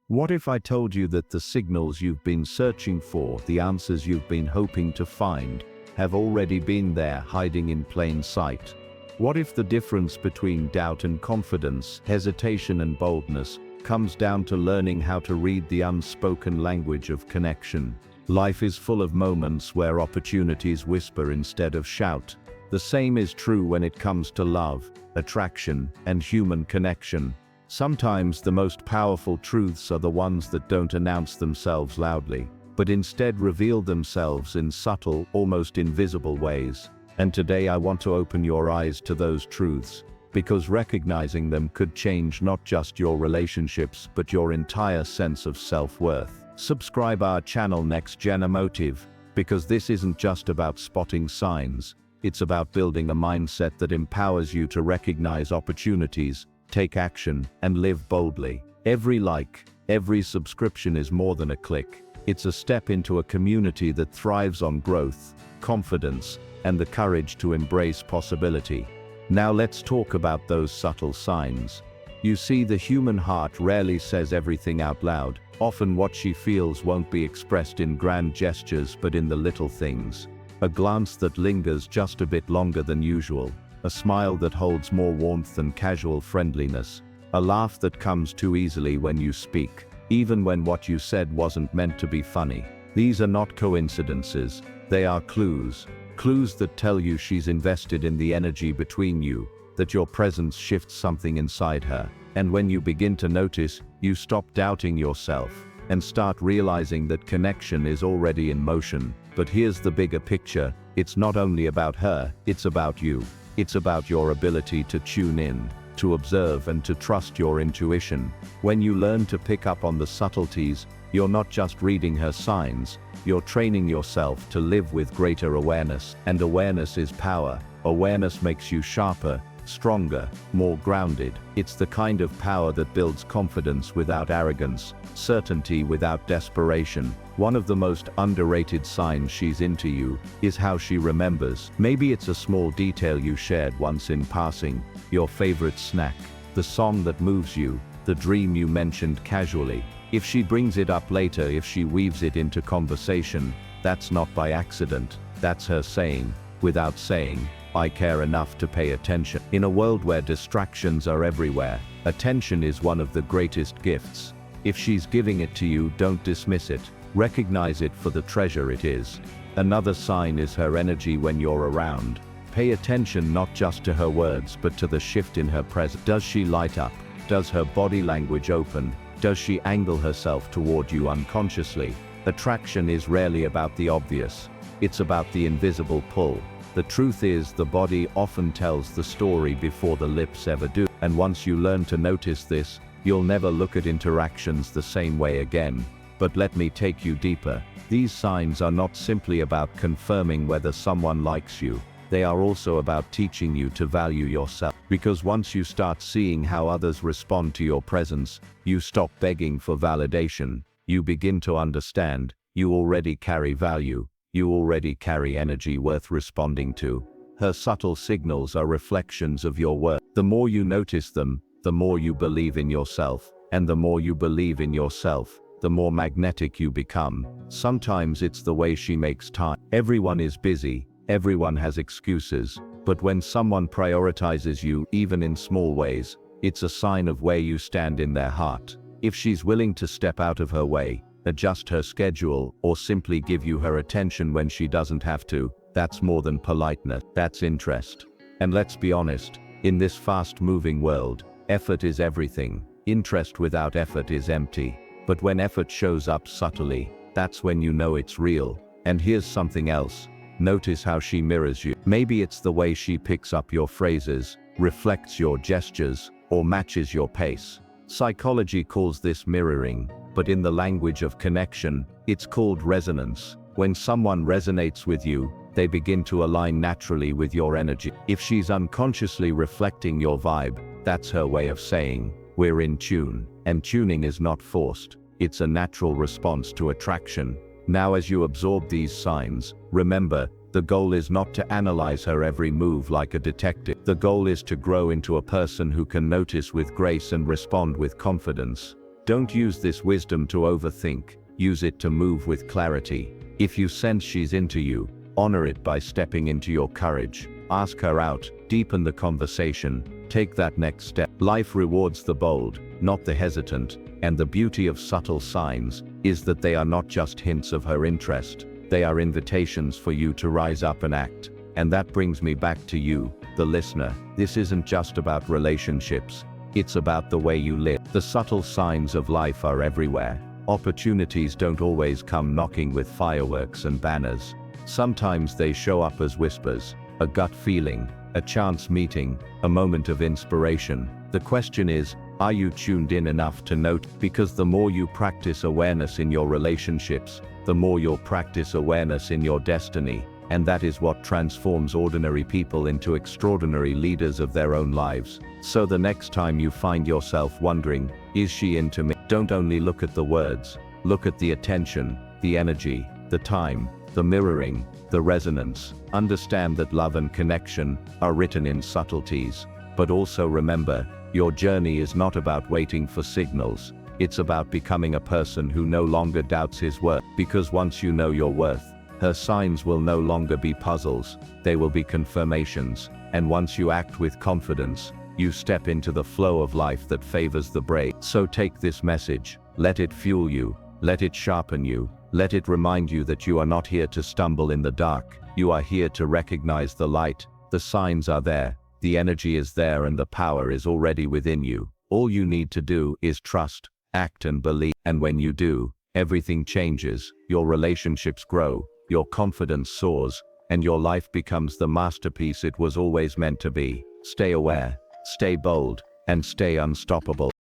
What if I told you that the signals you've been searching for, the answers you've been hoping to find, have already been there, hiding in plain sight? What if the difference between doubt and confidence, hesitation and boldness, comes down to learning how to read the unspoken language of connection? Life is full of moments where opportunities whisper instead of shout. The same is true when it comes to love, attraction, and human connection. Sometimes the most powerful truths are the ones that don't announce themselves loudly, but instead reveal themselves in subtle, almost invisible ways. And today I want to open your eyes to those truths, because recognizing them could change not just your relationships but your entire sense of self-worth. Subscribe our channel Next Gen Emotive, because this isn't just about spotting signs, it's about building a mindset that empowers you to recognize opportunities, take action, and live boldly. Every like, every subscription is more than a click. It's a step into a community that thrives on growth, confidence, and the courage to embrace possibility. Now let's talk about those subtle signs. You see, the human heart rarely says everything out loud. Often what she feels won't be expressed in grand gestures but in the little things. A glance that lingers just a bit longer than usual. A smile that holds more warmth than casual friendliness. A laugh that comes too easily when you speak, even when what you said wasn't meant to be funny. These are not coincidences, they are clues. Clues that tell you she's invested in the energy between you, that your presence shifts something inside her. And when you begin to notice, you stop doubting yourself, and start realizing that connection is already in motion. But here's the bigger picture, it's not only about her, it's about you. It's about your ability to tune in, to observe and to trust your intuition. When you learn to pick up on the subtleties, you're not just reading her signs, you're training yourself to live with greater awareness. And awareness is power. Awareness makes you sharper, stronger, more grounded. It's the kind of power that builds confidence without arrogance, certainty without desperation. One of the most underrated signs she's into you is how she remembers. Maybe it's a small detail you shared once in passing, your favorite snack, the song that moves you, the dream you mentioned casually. If she brings it up later, if she weaves it into conversation, that's not by accident, that's her saying, without saying, I care enough to pay attention. In a world where distractions are everywhere, attention is one of the greatest gifts. If she's giving it to you, don't dismiss it. Recognize it for the treasure it is. Another sign is her energy when you're around. Pay attention not just to her words but to the shift in her presence. Does she light up? Does her body language open? Does she angle herself toward you unconsciously? Attraction is rarely about the obvious. It's about the invisible pull. The truth is, the body often tells the story before the lips ever do. And once you learn to notice this, you'll never look at interactions the same way again. But let me take you deeper. These signs are not simply about confirming whether someone likes you. They are also about teaching you to value yourself. Because once you start seeing how others respond to your presence, you stop begging for validation. You begin to understand, you already carry value. You already carry energy worth responding to. Her subtle signals are reflections of your worth. The more you notice them, the more you believe in yourself. And the more you believe in yourself, the more magnetic you become. Sometimes it's the way she makes time. Everyone is busy, everyone has excuses, but when someone prioritizes you, even in small ways, it's a sign of where you stand in their heart. If she's willing to step out of her way, adjust her schedule, or simply give you her attention when she doesn't have to, that's more than politeness, that's interest. And let's be honest, in this fast-moving world, effort is everything. Interest without effort is empty. But when effort shows up subtly, that's when you know it's real. And here's something else. Notice how she mirrors you. Maybe it's the way she picks up your phrases, reflects your gestures, or matches your pace. Psychology calls this mirroring, but in the language of connection, it's called resonance. When someone resonates with you, they begin to align naturally with your energy. If she's unconsciously reflecting your vibe, that's her way of saying, we're in tune. And tuning is not forced. It's a natural response to attraction. Now, as you absorb these signs, remember, the goal is not to analyze her every move like a detective. The goal is to grow into a person who can notice with grace and respond with confidence. Don't use this wisdom to overthink, use it to move with clarity. If you sense she's into you, honor it by stepping into your courage. Ask her out, deepen the conversation, take that next step. Life rewards the bold, not the hesitant, and the beauty of subtle signs is that they are not just hints of her interest, they are invitations for you to rise up and act. And that brings me back to you, the listener. This isn't just about relationships, it's about the way you live. The subtle signs of life are everywhere. Opportunities don't always come knocking with fireworks and banners. Sometimes they show up as whispers, a gut feeling, a chance meeting, a moment of inspiration. The question is, are you tuned in enough to note? Because the more you practice awareness in your relationships, the more you'll practice awareness in your destiny. And that is what transforms ordinary people into extraordinary leaders of their own lives. So the next time you find yourself wondering, is she into me? Don't only look at the words, look at the attention, the energy, the time, the mirroring, the resonance. Understand that love and connection are written in subtleties. But also remember, your journey is not about waiting for signals. It's about becoming a person who no longer doubts his worth. Because once you know your worth, her signs will no longer be puzzles, they will be confirmations. And once you act with confidence, you step into the flow of life that favors the brave. So take this message, let it fuel you, let it sharpen you, let it remind you that you are not here to stumble in the dark, you are here to recognize the light. The signs are there, the energy is there, and the power is already within you. All you need to do is trust, act and believe. And when you do, everything changes, your relationships grow, your confidence soars, and your life becomes the masterpiece it was always meant to be. Stay aware, stay bold, and stay unstoppable.